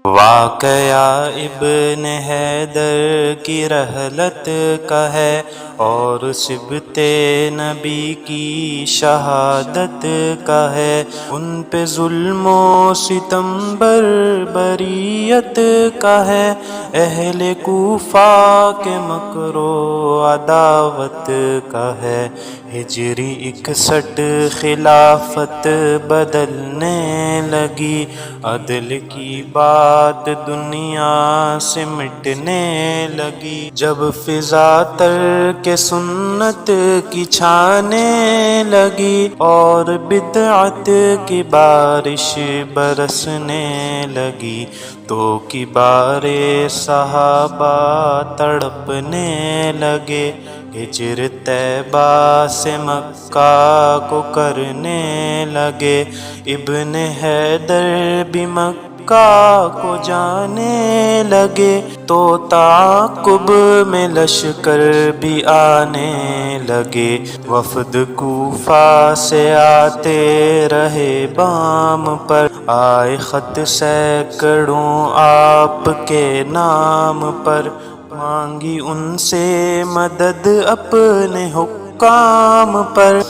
واقعہ ابن حیدر کی رحلت کا ہے اور صبت نبی کی شہادت کا ہے، ان پہ ظلم و ستم بربریت کا ہے، اہل کوفہ کے مکر و عداوت کا ہے۔ ہجری 61 خلافت بدلنے لگی، عدل کی بات دنیا سے مٹنے لگی، جب فضا ترک سنت کی چھانے لگی اور بدعت کی بارش برسنے لگی، تو کبار صحابہ تڑپنے لگے، ہجر طیبہ سے مکہ کو کرنے لگے، ابن حیدر بھی مکہ کو جانے لگے، تو تعاقب میں لشکر بھی آنے لگے، وفد کوفہ سے آتے رہے بام پر، آئے خط سینکڑوں آپ کے نام پر، مانگی ان سے مدد اپنے حکام پر،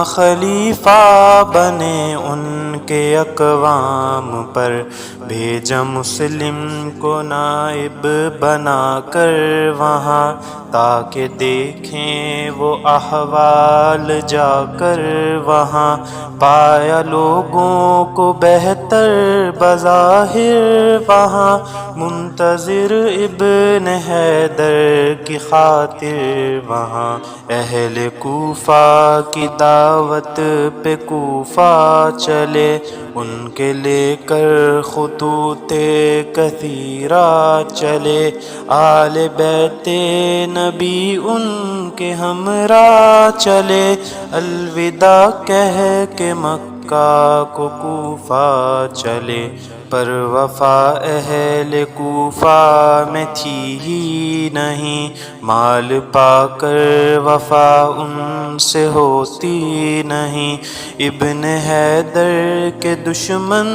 خلیفہ بنے ان کے اقوام پر، بھیجا مسلم کو نائب بنا کر وہاں، تاکہ دیکھیں وہ احوال جا کر وہاں، پایا لوگوں کو بہتر بظاہر وہاں، منتظر ابن حیدر کی خاطر وہاں، اہل کوفہ کی دعوت پہ کوفہ چلے، ان کے لے کر خطوط کثیرہ چلے، آل بیت نبی ان کے ہمراہ چلے، الوداع کہہ کے مکہ کو کوفہ چلے، پر وفا اہل کوفہ میں تھی ہی نہیں، مال پا کر وفا ان سے ہوتی نہیں، ابن حیدر کے دشمن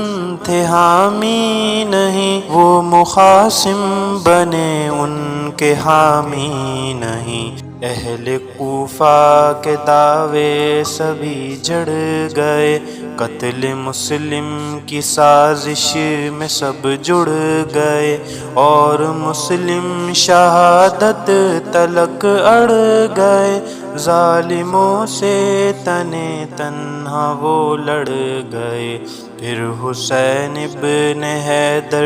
تھے حامی نہیں، وہ مخاصم بنے ان کے حامی نہیں، اہل کوفہ کے دعوے سبھی جڑ گئے، قتل مسلم کی سازش میں سب جڑ گئے، اور مسلم شہادت تلک اڑ گئے، ظالموں سے تنے تنہا وہ لڑ گئے، پھر حسین ابن حیدر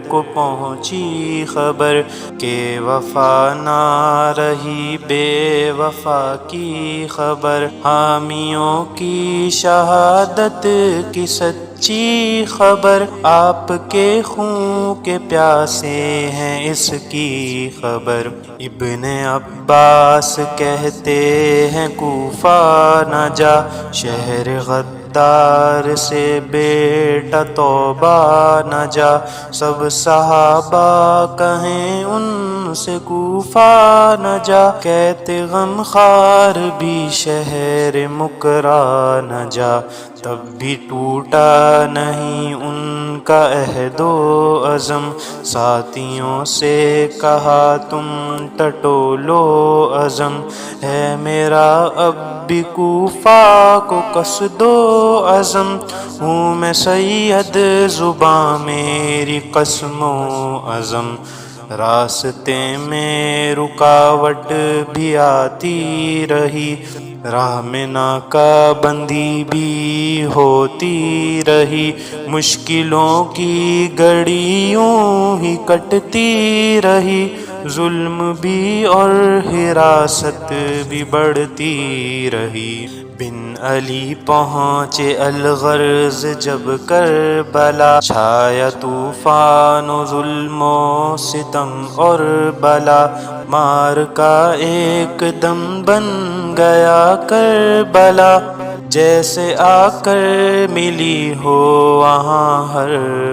کو پہنچی خبر کہ وفا نہ رہی بے وفا کی خبر، حامیوں کی شہادت کی سچی خبر، آپ کے خون کے پیاسے ہیں اس کی خبر، ابن عباس کہتے ہیں کوفہ نہ جا، شہر غدار سے بیٹا توبہ نہ جا، سب صحابہ کہیں ان سے کوفہ نہ جا، کہتے غم خار بھی شہر مکرا نہ جا، تب بھی ٹوٹا نہیں ان کا عہد و عزم، ساتھیوں سے کہا تم ٹٹولو عزم، ہے میرا اب بھی کوفہ کو قصد و عزم، ہوں میں سید زباں میری قسم و عزم، راستے میں رکاوٹ بھی آتی رہی، راہ میں ناکہ بندی بھی ہوتی رہی، مشکلوں کی گھڑی یوں ہی کٹتی رہی، ظلم بھی اور حراست بھی بڑھتی رہی، بن علی پہنچے الغرض جب کربلا، چھایا طوفان و ظلم و ستم اور بلا، مار کا ایک دم بن گیا کربلا، جیسے آ کر ملی ہو وہاں ہر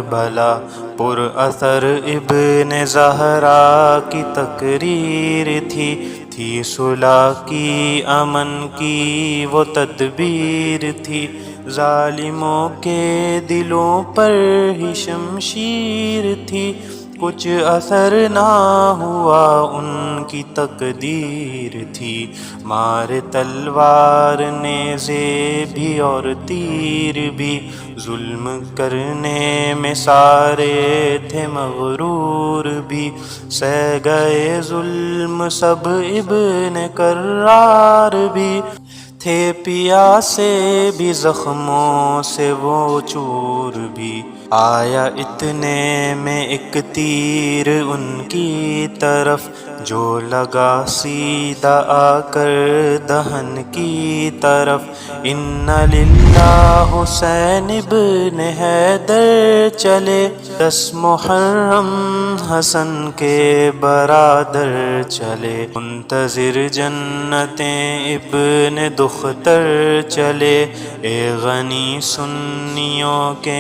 بلا، پر اثر ابن زہرا کی تقریر تھی صلح کی امن کی وہ تدبیر تھی، ظالموں کے دلوں پر ہی شمشیر تھی، کچھ اثر نہ ہوا ان کی تقدیر تھی، مار تلوار نیزے بھی اور تیر بھی، ظلم کرنے میں سارے تھے مغرور بھی، سہ گئے ظلم سب ابن کرار بھی، تھے پیاسے بھی زخموں سے وہ چور بھی، آیا اتنے میں ایک تیر ان کی طرف، جو لگا سیدھا آ کر دہن کی طرف، ان للہ حسین ابن حیدر چلے، 10 محرم حسن کے برادر چلے، منتظر جنتیں ابن دختر چلے، اے غنی سنیوں کے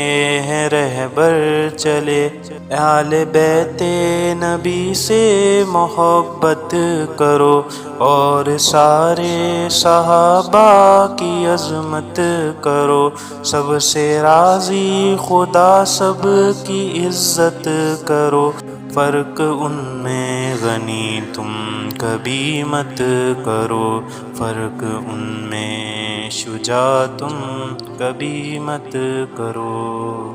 ہیں رہبر چلے، اہل بیت نبی سے محبت کرو، اور سارے صحابہ کی عظمت کرو، سب سے راضی خدا سب کی عزت کرو، فرق ان میں غنی تم کبھی مت کرو، فرق ان میں شجاع تم کبھی مت کرو۔